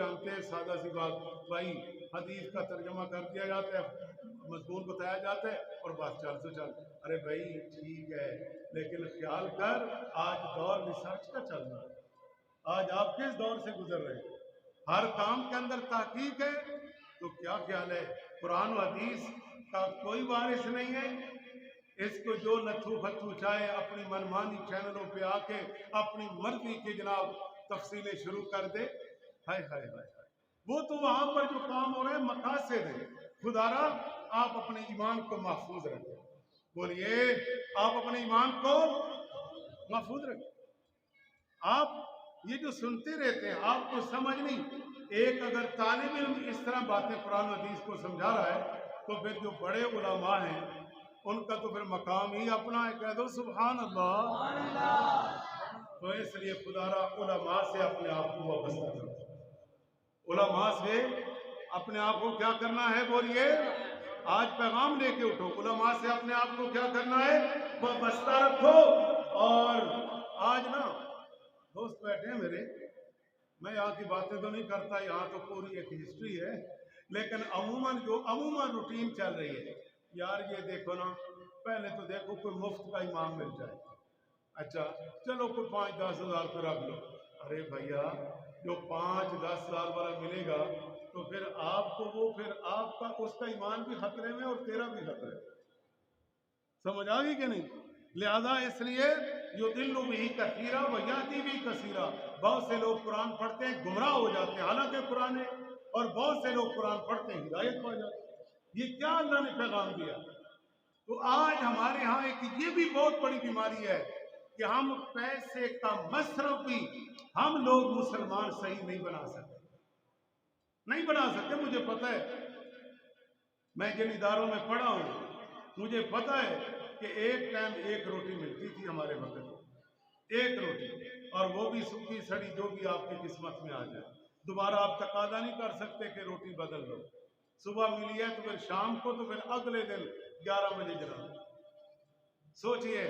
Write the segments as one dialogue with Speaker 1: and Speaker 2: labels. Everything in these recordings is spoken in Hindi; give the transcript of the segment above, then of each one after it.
Speaker 1: जानते हैं, सादा सी बात भाई, हदीस का तर्जमा कर दिया जाता है, मजमून बताया जाता है और बस चल तो चल। अरे भाई ठीक है, लेकिन ख्याल कर आज दौर रिसर्च का चल रहा है। आज आप किस दौर से गुजर रहे हैं? हर काम के अंदर तहकीक है। तो क्या ख्याल है, कुरान और हदीस का कोई वारिस नहीं है? इसको जो नथू फथू चाहे अपनी मनमानी चैनलों पे आके अपनी मर्जी की जनाब तफसीलें शुरू कर दे। हाय हाय हाय हाय, वो तो वहां पर जो काम हो रहे हैं मकासद है। खुदारा आप अपने ईमान को महफूज रखें। बोलिए, आप अपने ईमान को महफूज रखें। आप ये जो सुनते रहते हैं आपको समझ नहीं। एक अगर तालिब इल्म इस तरह बातें कुरान हदीस को समझा रहा है तो फिर जो बड़े उलमा हैं उनका तो फिर मकाम ही अपना है। कह दो सुभान अल्लाह। तो इसलिए खुदारा उलमा से अपने आप को वाबस्ता करो। उलमा से अपने आप को क्या करना है? बोलिए, आज पैगाम लेके उठो। उलमा से अपने आप को क्या करना है? वाबस्ता रखो। और आज ना दोस्त बैठे हैं मेरे, मैं यहाँ की बातें तो नहीं करता, यहाँ तो पूरी एक हिस्ट्री है, लेकिन अमूमन रूटीन चल रही है। यार ये देखो ना, पहले तो देखो कोई मुफ्त का इमाम मिल जाए, अच्छा चलो कोई 5-10 हज़ार पे रख लो। अरे भैया, जो 5-10 हज़ार वाला मिलेगा तो फिर आपको वो फिर आपका उसका ईमान भी खतरे में और तेरा भी खतरे में। समझ आ गई कि नहीं? लिहाजा इसलिए जो दिल भी कसीरा वयाती भी कसीरा, बहुत से लोग कुरान पढ़ते हैं गुमराह हो जाते हैं हालांकि कुरान है, और बहुत से लोग कुरान पढ़ते हैं हिदायत पा जाते हैं। ये क्या अल्लाह ने पैगाम दिया? तो आज हमारे यहाँ एक ये भी बहुत बड़ी बीमारी है कि हम पैसे का मसरफ भी हम लोग मुसलमान सही नहीं बना सकते, नहीं बना सकते। मुझे पता है, मैं जिन इदारों में पढ़ा हूँ मुझे पता है कि एक टाइम एक रोटी मिलती थी हमारे वक्त में, एक रोटी, और वो भी सूखी सड़ी, जो भी आपकी किस्मत में आ जाए। दोबारा आप तकादा नहीं कर सकते कि रोटी बदल लो। सुबह मिली है तो फिर शाम को, तो फिर अगले दिन 11 बजे जनाब। सोचिए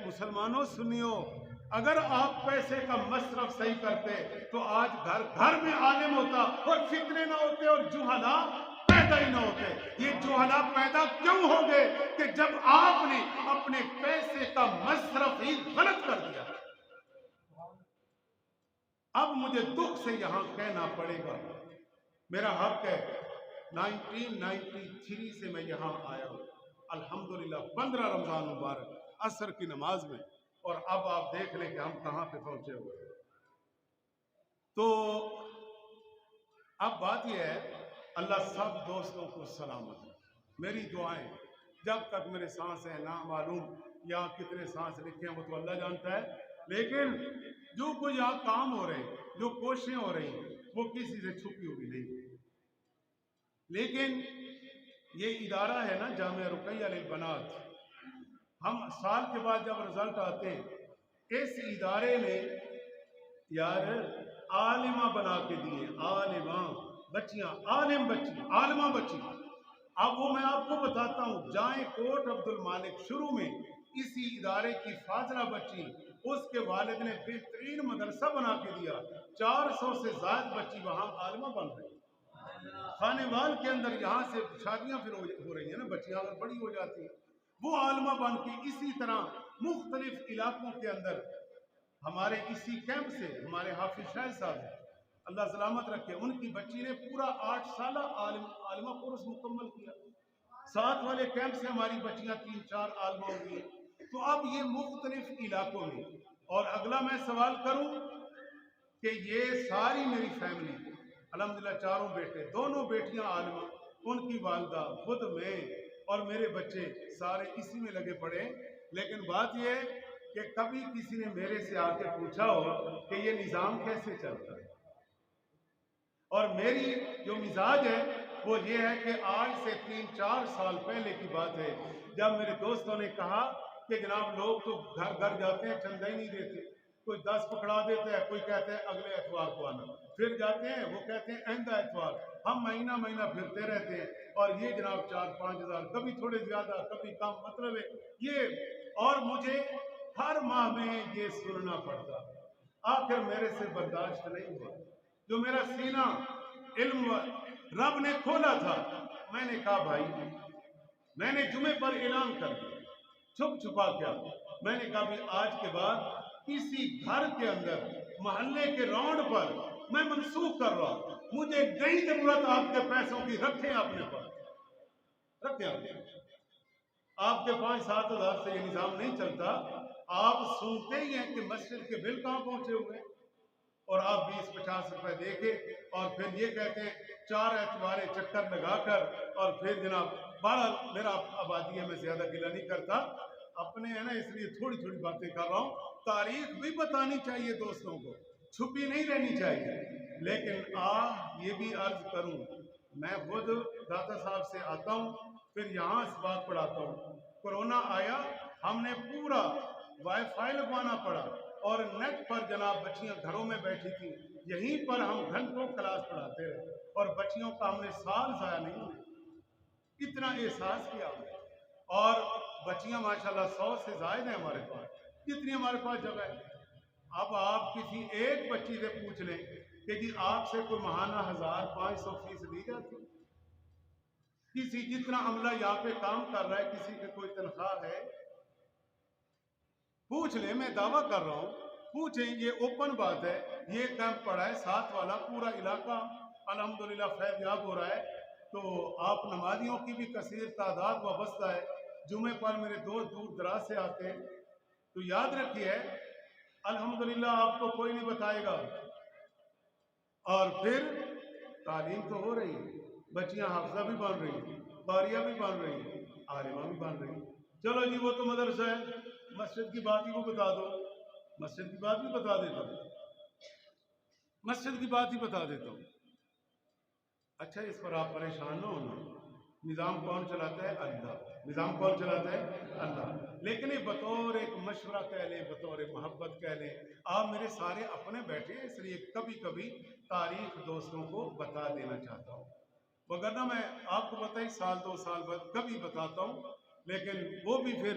Speaker 1: मुसलमानों सुनियो, अगर आप पैसे का मसरफ सही करते तो आज घर घर में आलिम होता और फितने ना होते और जुहला पैदा ही ना होते। ये जुहला पैदा क्यों हो गए? कि जब आपने अपने पैसे का मसरफ ही गलत कर दिया। अब मुझे दुख से यहां कहना पड़ेगा, मेरा हक है, 1993 से मैं यहां आया हूं अल्हम्दुलिल्लाह, 15 रमजान मुबारक असर की नमाज में, और अब आप देख लें कि हम कहां पे पहुंचे हुए हैं। तो अब बात यह है, अल्लाह सब दोस्तों को सलामत है। मेरी दुआएं, जब तक मेरे सांस है ना मालूम यहाँ कितने सांस लिखे हैं वो तो अल्लाह जानता है, लेकिन जो कुछ यहाँ काम हो रहे हैं, जो कोशिशें हो रही हैं, वो किसी से छुपी हुई नहीं। लेकिन ये इदारा है ना जामिया रुकैया लिल बनात, हम साल के बाद जब रिजल्ट आते हैं, इस इदारे ने यार आलिमा बना के दिए, आलिमा बच्चियां, आलिम बच्ची, आलिमा बच्ची। अब वो मैं आपको बताता हूँ, जाए कोट अब्दुल मालिक, शुरू में इसी इदारे की फाजला बच्ची, उसके वालिद ने बेहतरीन मदरसा बना के दिया, 400 से ज्यादा बच्ची वहां आलिमा बन रही। खानेवाल के अंदर यहाँ से शादियां फिर हो रही है ना, बच्चियां अगर बड़ी हो जाती हैं वो आलिमा बन के। इसी तरह मुख्तलिफ इलाकों के अंदर हमारे इसी कैंप से हमारे हाफिज शाह साहब अल्लाह सलामत रखे, उनकी बच्ची ने पूरा 8 साल आलिमा कोर्स मुकम्मल किया। साथ वाले कैंप से हमारी बच्चियां 3-4 आलिमा हो गई। तो अब ये मुख्तलिफ इलाकों में, और अगला मैं सवाल करूं कि ये सारी मेरी फैमिली अल्हम्दुलिल्लाह, चारों बेटे, दोनों बेटियां आलिमा, उनकी वालदा, खुद मैं और मेरे बच्चे सारे इसी में लगे पड़े। लेकिन बात यह है कि कभी किसी ने मेरे से आके पूछा हो कि ये निज़ाम कैसे चलता है, और मेरी जो मिजाज है वो ये है कि आज से 3-4 साल पहले की बात है, जब मेरे दोस्तों ने कहा कि जनाब लोग तो घर घर जाते हैं, चंदा ही नहीं देते, कोई 10 पकड़ा देता है, कोई कहते हैं अगले एतवार को आना, फिर जाते हैं वो कहते हैं आइंदा एतवार, हम महीना महीना फिरते रहते हैं, और ये जनाब 4-5 हज़ार, कभी थोड़े ज्यादा कभी कम, मतलब है ये। और मुझे हर माह में ये सुनना पड़ता, आखिर मेरे से बर्दाश्त नहीं हुआ, जो मेरा सीना इल्म रब ने खोला था। मैंने कहा भाई, मैंने जुमे पर ऐलान कर दिया, छुप छुपा क्या, मैंने कहा भी आज के बाद किसी घर के अंदर मोहल्ले के राउंड पर मैं मनसूख कर रहा हूं, मुझे नहीं जरूरत आपके पैसों की, रखें अपने पास, रखें आपके 5-7 हज़ार से ये निजाम नहीं चलता। आप सुनते ही हैं कि मस्जिद के बिल कहाँ पहुंचे हुए हैं, और आप 20-50 रुपए देके और फिर ये कहते हैं 4 एतवारे चक्कर लगाकर, और फिर जनाब बहरहाल मेरा आबादी है, मैं ज्यादा गिला नहीं करता, अपने है ना, इसलिए थोड़ी थोड़ी बातें कर रहा हूँ। तारीख भी बतानी चाहिए दोस्तों को, छुपी नहीं रहनी चाहिए। लेकिन ये भी अर्ज करूं, मैं खुद दाता साहब से आता हूं, फिर यहाँ इस बात पढ़ाता हूँ। कोरोना आया, हमने पूरा वाईफाई लगवाना पड़ा, और नेट पर जनाब बच्चियां घरों में बैठी थी, यहीं पर हम घंटों क्लास पढ़ाते रहे, और बच्चियों का हमने साल जाया नहीं हुआ, इतना एहसास किया हमने। और बच्चियां माशाल्लाह 100 से ज्यादा है हमारे पास, जितनी हमारे पास जगह है। अब आप किसी एक बच्ची से पूछ लें कि जी आपसे कोई महाना 1500 फीस ली जाती, किसी जितना अमला यहाँ पे काम कर रहा है, किसी की कोई तनख्वाह है, पूछ ले, मैं दावा कर रहा हूँ, पूछें, ये ओपन बात है। ये कैंप पड़ा है 7 वाला, पूरा इलाका अल्हम्दुलिल्लाह फैज़याब हो रहा है। तो आप नमाजियों की भी कसीर तादाद वाबस्ता है, जुमे पर मेरे दोस्त दूर दराज से आते हैं। तो याद रखिए, अल्हम्दुलिल्लाह आपको कोई नहीं बताएगा, और फिर तालीम तो हो रही है, बच्चियां हाफजा भी बन रही हैं, कारिया भी बन रही हैं, आलिमा भी बन रही हैं। चलो जी, वो तो मदरसा है, मस्जिद की बात ही वो बता दो, मस्जिद की बात भी बता देता हूँ, मस्जिद की बात ही बता देता हूँ। अच्छा, इस पर आप परेशान न होना, निज़ाम कौन चलाता है? अल्लाह। निज़ाम कौन चलाता है? अल्लाह। लेकिन ये बतौर एक मशवरा कह लें, बतौर मोहब्बत कह लें, आप मेरे सारे अपने बैठे हैं, इसलिए कभी कभी तारीख दोस्तों को बता देना चाहता हूँ, वगरना मैं आपको बताई 1-2 साल बाद कभी बताता हूँ। लेकिन वो भी फिर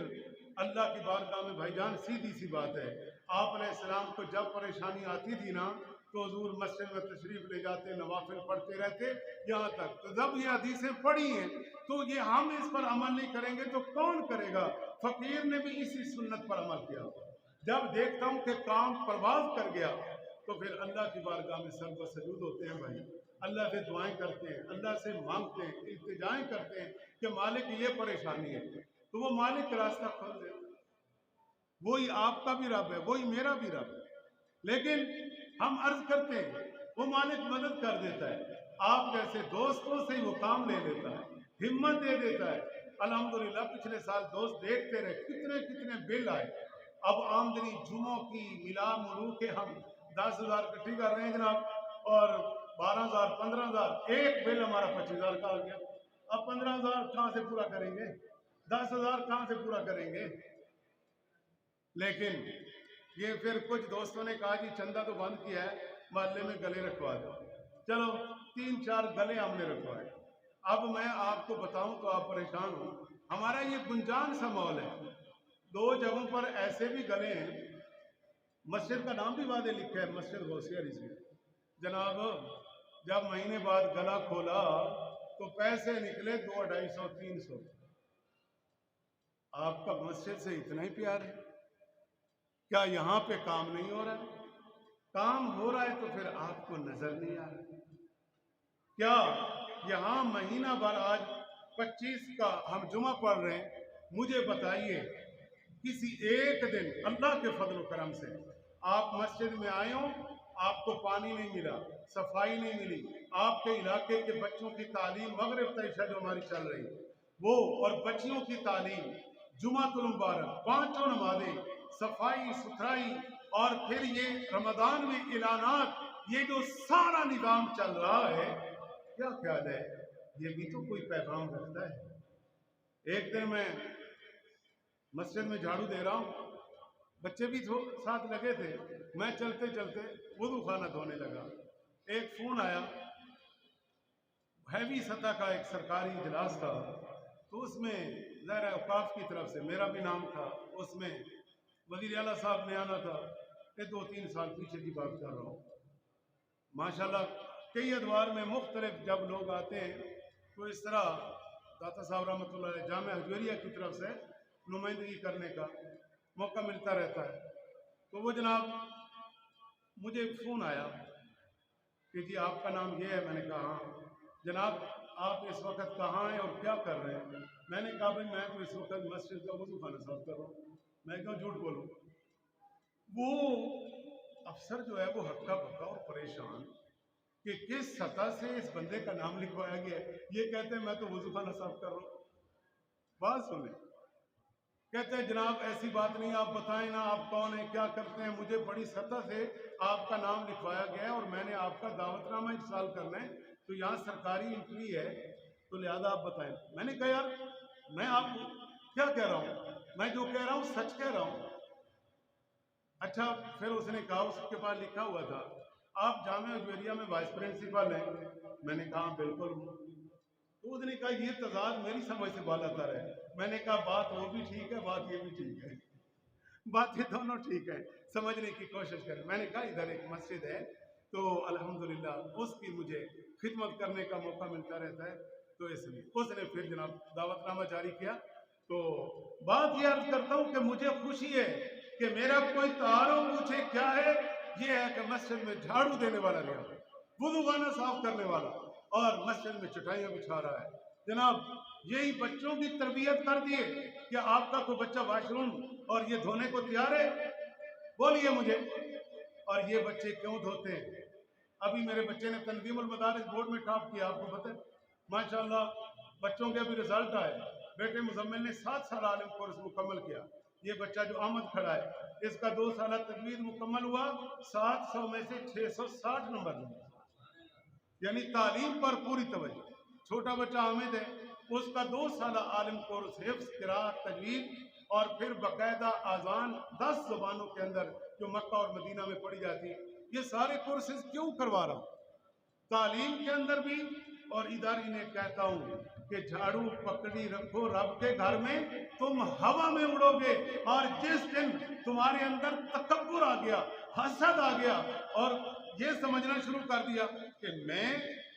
Speaker 1: अल्लाह की बारगाह में भाईजान सीधी सी बात है, आप अलैहिस्सलाम को जब परेशानी आती थी ना, तो हुजूर मस्जिद में तशरीफ ले जाते, नवाफिल पढ़ते रहते, यहाँ तक तो जब ये हदीसें पढ़ी हैं, तो ये हम इस पर अमल नहीं करेंगे तो कौन करेगा? फकीर ने भी इसी सुन्नत पर अमल किया। जब देखता हूँ कि काम परवाज कर गया, तो फिर अल्लाह की बारगाह में सर ब सजूद होते हैं भाई, अल्लाह से दुआएं करते हैं, अल्लाह से मांगते हैं, इल्तिजाएं करते हैं कि मालिक ये परेशानी है, तो वो मालिक रास्ता खोल दे। वही आपका भी रब है, वही मेरा भी रब है। लेकिन हम अर्ज करते हैं, वो मालिक मदद कर देता है, आप जैसे दोस्तों से ही वो काम ले लेता है, हिम्मत दे देता है। अल्हम्दुलिल्लाह पिछले साल दोस्त देखते रहे कितने कितने बिल आए। अब आमदनी जुमों की मिला मुलू के हम 10,000 इकट्ठी कर रहे हैं जनाब, और 12,000 15,000, एक बिल हमारा 25,000 का आ गया। अब 15,000 कहाँ से पूरा करेंगे? 10,000 कहाँ से पूरा करेंगे? लेकिन ये फिर कुछ दोस्तों ने कहा कि चंदा तो बंद किया है, मोहल्ले में गले रखवा दो। चलो 3-4 गले हमने रखवाए। अब मैं आपको बताऊं तो आप परेशान हो, हमारा ये गुंजान सा मॉल है, 2 जगहों पर ऐसे भी गले हैं, मस्जिद का नाम भी वादे लिखा है, मस्जिद गौसिया रिजवी। जनाब जब महीने बाद गला खोला तो पैसे निकले 200, 250, 300। आपका मस्जिद से इतना ही प्यार है, क्या यहाँ पे काम नहीं हो रहा है? काम हो रहा है तो फिर आपको नजर नहीं आ रहा? क्या यहाँ महीना भर, आज 25 का हम जुमा पढ़ रहे हैं, मुझे बताइए किसी एक दिन अल्लाह के फजल करम से आप मस्जिद में आए हो, आपको पानी नहीं मिला, सफाई नहीं मिली, आपके इलाके के बच्चों की तालीम मगरिब तक इशा जो हमारी चल रही वो, और बच्चियों की तालीम, जुमातुल मुबारक, 5 नमाजें, सफाई सुथराई, और फिर ये रमजान में ऐलानात, ये जो सारा निज़ाम चल रहा है, क्या ख्याल है ये भी तो कोई पैगाम रखता है? एक दिन मैं मस्जिद में झाड़ू दे रहा हूँ, बच्चे भी साथ लगे थे, मैं चलते चलते वुदू खाना धोने लगा, एक फोन आया, हैवी सतह का एक सरकारी इजलास था, तो उसमें ज़ाहिर औकाफ की तरफ से मेरा भी नाम था, उसमें वज़ीर आला साहब ने आना था। ये 2-3 साल पीछे की बात कर रहा हूँ। माशाल्लाह कई अदवार में मुख्तलिफ जब लोग आते हैं तो इस तरह दाता साहब रहमतुल्लाह अलैह जामिया हजूरिया की तरफ से नुमाइंदगी करने का मौका मिलता रहता है। तो वो जनाब मुझे फ़ोन आया कि जी आपका नाम ये है। मैंने कहा हाँ। जनाब आप इस वक्त कहाँ हैं और क्या कर रहे हैं? मैंने कहा भाई मैं तो इस वक्त मस्जिद का वज़ू खाना साफ कर रहा हूँ। मैं क्यों झूठ बोलूँ। वो अफसर जो है वो हक्का बक्का और परेशान कि किस सतह से इस बंदे का नाम लिखवाया गया है। ये कहते हैं मैं तो वज़ू खाना साफ कर रहा हूँ। बात सुने, कहते हैं जनाब ऐसी बात नहीं, आप बताएं ना आप कौन है, क्या करते हैं। मुझे बड़ी सतह से आपका नाम लिखवाया गया है और मैंने आपका दावतनामा इरसाल करना है, तो यहाँ सरकारी एंट्री है, तो लिहाजा आप बताएं। मैंने कहा यार मैं आपको क्या कह रहा हूँ, मैं जो कह रहा हूँ सच कह रहा हूँ। अच्छा, फिर उसने कहा उसके पास लिखा हुआ था आप जामिया हजूरिया में वाइस प्रिंसिपल हैं। मैंने कहा बिल्कुल हूँ। तो उसने कहा ये तजाद मेरी समझ से बाला तर है। मैंने कहा बात वो भी ठीक है, बात ये भी ठीक है, बातें दोनों ठीक है, समझने की कोशिश करें। मैंने कहा इधर एक मस्जिद है तो अल्हम्दुलिल्लाह उसकी मुझे खिदमत करने का मौका मिलता रहता है, तो इसलिए उसने फिर जनाब दावतनामा जारी किया। तो बात ये अर्ज करता हूँ कि मुझे खुशी है कि मेरा कोई तारुफ पूछे क्या है, ये है कि मस्जिद में झाड़ू देने वाला नहीं है, वुज़ूखाना साफ करने वाला और मस्जिद में चटाइयाँ बिछा रहा है। जनाब यही बच्चों की तरबियत कर दिए कि आपका कोई बच्चा वाशरूम और ये धोने को तैयार है, बोलिए मुझे। और ये बच्चे क्यों धोते हैं? अभी मेरे बच्चे ने तंजीमुल मदारिस बोर्ड में टॉप किया, आपको पता है माशाल्लाह। बच्चों के अभी रिजल्ट आए, बेटे मुजम्मिल ने 7 साल आलिम कोर्स मुकम्मल किया। ये बच्चा जो अहमद खड़ा है इसका 2 साल तजवीज़ मुकम्मल हुआ, 700 में से 660 नंबर मिले, यानी तालीम पर पूरी तवज्जो। छोटा बच्चा हामिद है, उसका 2 साल आलिम कोर्स हिफ्ज़, क़िराअत, तजवीद और फिर बाकायदा आज़ान 10 ज़बानों के अंदर जो मक्का और मदीना में पढ़ी जाती है। ये सारे कोर्सेज क्यों करवा रहा हूँ? तालीम के अंदर भी और इधर इन्हें कहता हूँ कि झाड़ू पकड़ी रखो रब के घर में, तुम हवा में उड़ोगे। और जिस दिन तुम्हारे अंदर तकब्बुर आ गया, हसद आ गया और ये समझना शुरू कर दिया कि मैं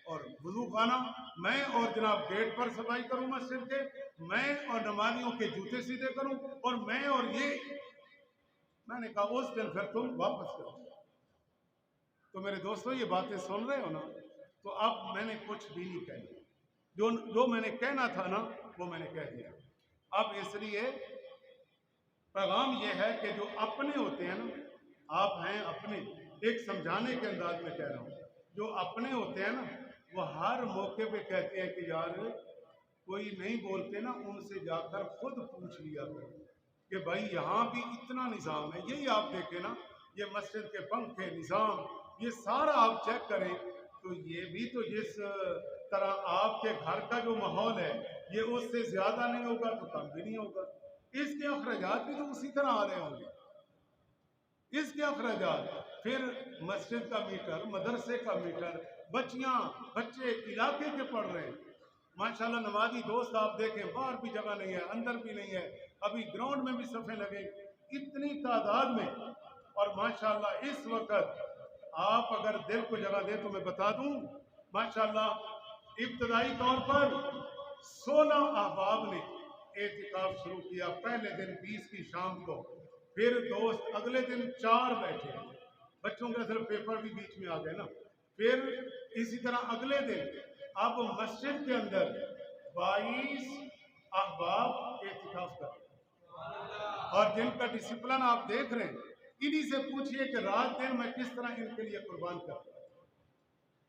Speaker 1: और वुज़ू खाना, मैं और जनाब गेट पर सफाई करूँ मस्जिद के, मैं और नमाजियों के जूते सीधे करूँ और मैं और ये, मैंने कहा उस दिन फिर तुम वापस करो। तो मेरे दोस्तों ये बातें सुन रहे हो ना, तो अब मैंने कुछ भी नहीं कहना, जो जो मैंने कहना था ना वो मैंने कह दिया। अब इसलिए पैगाम ये है कि जो अपने होते हैं ना, आप हैं अपने, एक समझाने के अंदाज में कह रहा हूँ, जो अपने होते हैं ना वो हर मौके पे कहते हैं कि यार कोई नहीं बोलते ना उनसे जाकर खुद पूछ लिया करो कि भाई यहाँ भी इतना निज़ाम है। यही आप देखें ना, ये मस्जिद के पंखे निज़ाम, ये सारा आप चेक करें तो ये भी तो जिस तरह आपके घर का जो माहौल है ये उससे ज़्यादा नहीं होगा तो कम भी नहीं होगा। इसके अखराजात भी तो उसी तरह आ रहे होंगे, इसके अखराजात। फिर मस्जिद का मीटर, मदरसे का मीटर, बच्चियाँ बच्चे इलाके के पढ़ रहे हैं माशाल्लाह। नमाजी दोस्त आप देखें, बाहर भी जगह नहीं है, अंदर भी नहीं है, अभी ग्राउंड में भी सफ़े लगे इतनी तादाद में। और माशाल्लाह इस वक्त आप अगर दिल को जगह दे तो मैं बता दूं, माशाल्लाह इब्तदाई तौर पर 16 अहबाब ने एतिकाफ शुरू किया। पहले दिन 20 की शाम को, फिर दोस्त अगले दिन 4 बैठे, बच्चों के सिर्फ पेपर भी बीच में आ गए ना। फिर इसी तरह अगले दिन अब मस्जिद के अंदर 22 अहबाब एतिकाफ कर, और जिनका डिसिप्लिन आप देख रहे हैं, इन्हीं से पूछिए कि रात दिन मैं किस तरह इनके लिए कुर्बान कर,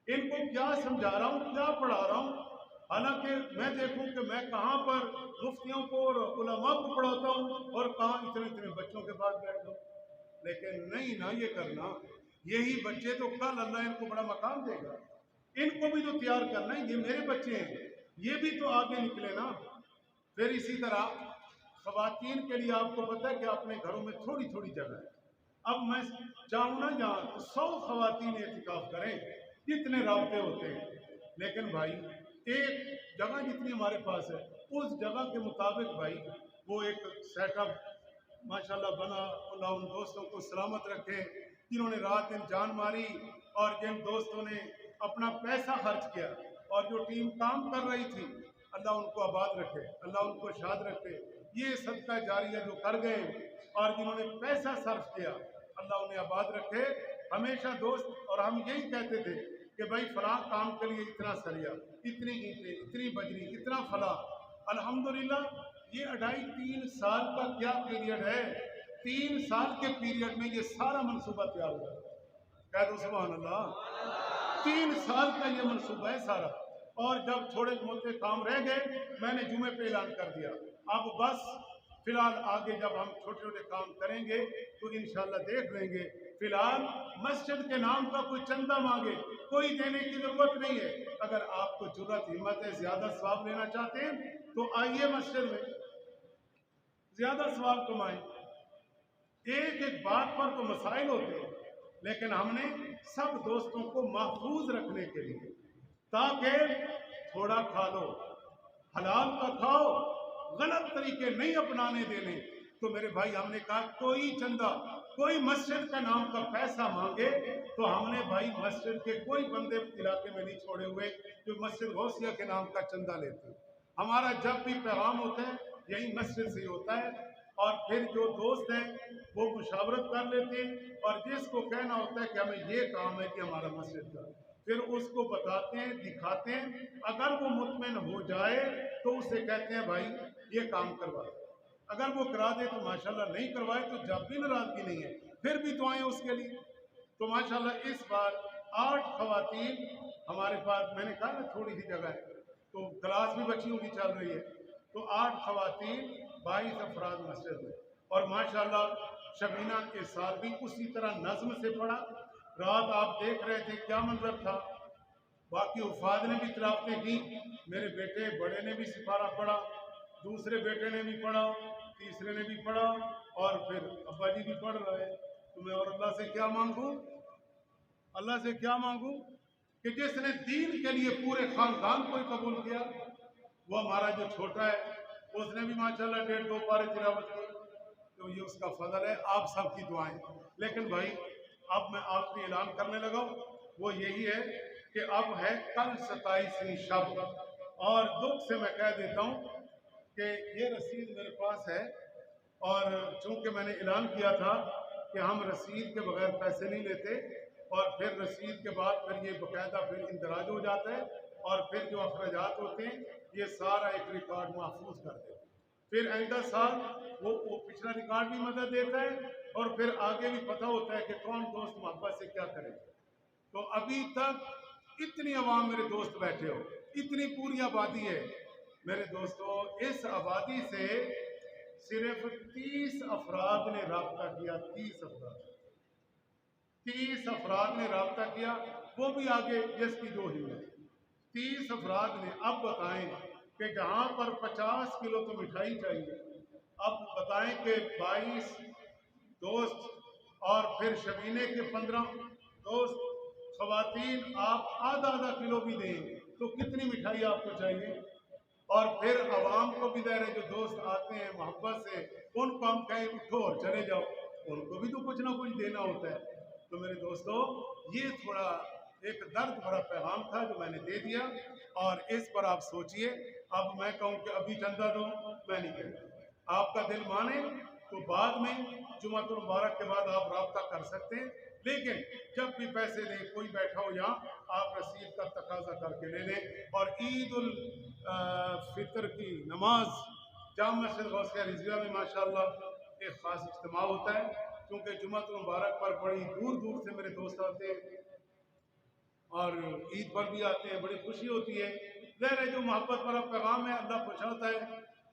Speaker 1: इनको क्या समझा रहा हूँ, क्या पढ़ा रहा हूँ। हालांकि मैं देखूं कि मैं कहाँ पर मुफ्तियों को और उलमा को पढ़ाता हूँ और कहाँ इतने इतने बच्चों के पास बैठता हूँ, लेकिन नहीं ना ये करना। यही बच्चे तो कल अल्लाह इनको बड़ा मकाम देगा, इनको भी तो तैयार करना है। ये मेरे बच्चे हैं, ये भी तो आगे निकले ना। फिर इसी तरह ख़वातीन के लिए आपको पता है कि अपने घरों में थोड़ी थोड़ी जगह है। अब मैं चाहूँ ना जहाँ तो 100 ख़वातीन एतिकाफ करें, कितने राब्ते होते हैं। लेकिन भाई एक जगह जितनी हमारे पास है उस जगह के मुताबिक भाई वो एक सेटअप माशाल्लाह बना, अल्लाह उन दोस्तों को सलामत रखे, जिन्होंने रात दिन जान मारी और जिन दोस्तों ने अपना पैसा खर्च किया और जो टीम काम कर रही थी, अल्लाह उनको आबाद रखे, अल्लाह उनको शाद रखे। ये सदका जारिया जो कर गए और जिन्होंने पैसा सर्फ किया, अल्लाह उन्हें आबाद रखे। हमेशा दोस्त और हम यही कहते थे कि भाई फलां काम के लिए इतना सरिया, इतनी ईंटें, इतनी बजरी, इतना फला। अल्हम्दुलिल्लाह ये 2.5-3 साल का क्या पीरियड है, 3 साल के पीरियड में ये सारा मनसूबा तैयार हुआ। कह दो सुभान अल्लाह। 3 साल का ये मनसूबा है सारा। और जब थोड़े मोटे काम रह गए, मैंने जुमे पे ऐलान कर दिया, अब बस फिलहाल आगे जब हम छोटे छोटे काम करेंगे तो इंशाल्लाह देख लेंगे। फिलहाल मस्जिद के नाम का कोई चंदा मांगे, कोई देने की जरूरत नहीं है। अगर आपको जुर्रत हिम्मत है, ज्यादा सवाब लेना चाहते हैं तो आइए मस्जिद में, ज्यादा सवाब कमाएं। एक एक बात पर तो मसाइल होते हैं, लेकिन हमने सब दोस्तों को महफूज रखने के लिए, ताकि थोड़ा खा लो, हलाल का खाओ, गलत तरीके नहीं अपनाने देने। तो मेरे भाई हमने कहा कोई चंदा, कोई मस्जिद का नाम का पैसा मांगे तो हमने भाई मस्जिद के कोई बंदे इलाके में नहीं छोड़े हुए जो मस्जिद गौसिया के नाम का चंदा लेते। हमारा जब भी पैगाम होता है यही मस्जिद से होता है। और फिर जो दोस्त हैं वो मुशावरत कर लेते हैं और जिसको कहना होता है कि हमें ये काम है कि हमारा मस्जिद का, फिर उसको बताते हैं, दिखाते हैं। अगर वो मुतमईन हो जाए तो उसे कहते हैं भाई ये काम करवा। अगर वो करा दे तो माशाल्लाह, नहीं करवाए तो जब भी नाराजगी नहीं है फिर भी दुआएं उसके लिए। तो माशाल्लाह इस बार 8 खवातीन हमारे पास, मैंने कहा ना थोड़ी सी जगह है तो क्लास भी बच्चियों की चल रही है, तो 8 खवातीन 22 अफराद मस्जिद में। और माशाल्लाह शबीना के साथ भी उसी तरह नज्म से पढ़ा। रात आप देख रहे थे क्या मंजर था। बाकी उफाद ने भी तिलावतें की, मेरे बेटे बड़े ने भी सिपारा पढ़ा, दूसरे बेटे ने भी पढ़ा, तीसरे ने भी पढ़ा और फिर अब्बा जी भी पढ़ रहे। तो मैं और अल्लाह से क्या मांगू, अल्लाह से क्या मांगू कि जिसने दीन के लिए पूरे खानदान को कबूल किया, वो हमारा जो छोटा है उसने भी माशाल्लाह 1.5-2 पारे तिलावत की, तो ये उसका फजल है, आप सबकी दुआएं। लेकिन भाई अब मैं आखिरी ऐलान करने लगा, वो यही है कि अब है कल 27वीं शब। और दुख से मैं कह देता हूँ कि ये रसीद मेरे पास है और चूंकि मैंने ऐलान किया था कि हम रसीद के बगैर पैसे नहीं लेते और फिर रसीद के बाद फिर ये बाकायदा फिर इंदराज हो जाता है और फिर जो अखराजात होते हैं ये सारा एक रिकॉर्ड महफूज करते हैं। फिर आइंदा साल वो पिछला रिकॉर्ड भी मदद देता है और फिर आगे भी पता होता है कि कौन दोस्त मोहब्बत से क्या करे। तो अभी तक इतनी आवाम मेरे दोस्त बैठे हो, इतनी पूरी आबादी है मेरे दोस्तों। इस आबादी से सिर्फ 30 अफराद ने राब्ता किया, 30 अफराद ने राब्ता किया, वो भी आगे जिसकी जो हिम्मत। 30 अफराद ने। अब बताएं कि जहाँ पर 50 किलो तो मिठाई चाहिए, अब बताएं कि 22 दोस्त और फिर शबीने के 15 दोस्त, खवातीन आप आधा किलो भी दें तो कितनी मिठाई आपको चाहिए। और फिर आवाम को भी दे रहे, जो दोस्त आते हैं मोहब्बत से उनको हम कहें उठो और चले जाओ, उनको भी तो कुछ ना कुछ देना होता है। तो मेरे दोस्तों ये थोड़ा एक दर्द भरा पैगाम था जो मैंने दे दिया और इस पर आप सोचिए। अब मैं कहूँ कि अभी चंदा दो, मैं नहीं कहता। आपका दिल माने तो बाद में जुमातुल मुबारक के बाद आप राब्ता कर सकते हैं, लेकिन जब भी पैसे दें, कोई बैठा हो यहाँ, आप रसीद का तकाजा करके ले लें। और ईद उल फितर की नमाज जाम मस्जिद गौसिया रिजविया में माशाल्लाह एक ख़ास इज्तिमा होता है, क्योंकि जुमातुल मुबारक पर बड़ी दूर दूर से मेरे दोस्त आते हैं और ईद पर भी आते हैं, बड़ी खुशी होती है। ज़ाहिर है जो मोहब्बत वाला पैगाम है अल्लाह पहुँचाता है।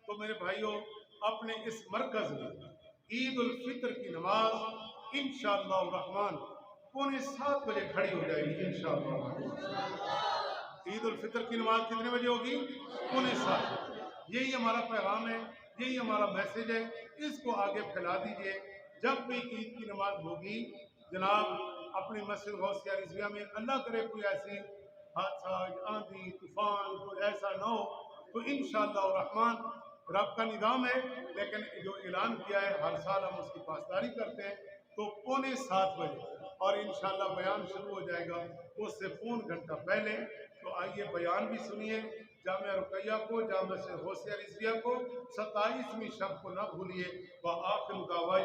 Speaker 1: तो मेरे भाइयों अपने इस मरकज़ में ईद उल फितर की नमाज इंशाअल्लाह रहमान 6:45 बजे खड़ी हो जाएगी इंशाअल्लाह। ईद उल फितर की नमाज कितने बजे होगी? 6:45। यही हमारा पैगाम है, यही हमारा मैसेज है, इसको आगे फैला दीजिए। जब भी ईद की नमाज होगी जनाब अपनी मस्जिद गौसिया रिजविया में, अल्लाह करे कोई ऐसी हादसा, आंधी तूफान कोई ऐसा ना हो, तो इंशाअल्लाह रहमान रब का निज़ाम है। लेकिन जो ऐलान किया है हर साल हम उसकी पासदारी करते हैं। तो 6:45 बजे और इंशाल्लाह बयान शुरू हो जाएगा उससे पौन घंटा पहले। तो आइए बयान भी सुनिए जामिया रुकैया को, जामिया से होशिया रिजविया को, 27वीं शब को ना भूलिए। व आखिर दावा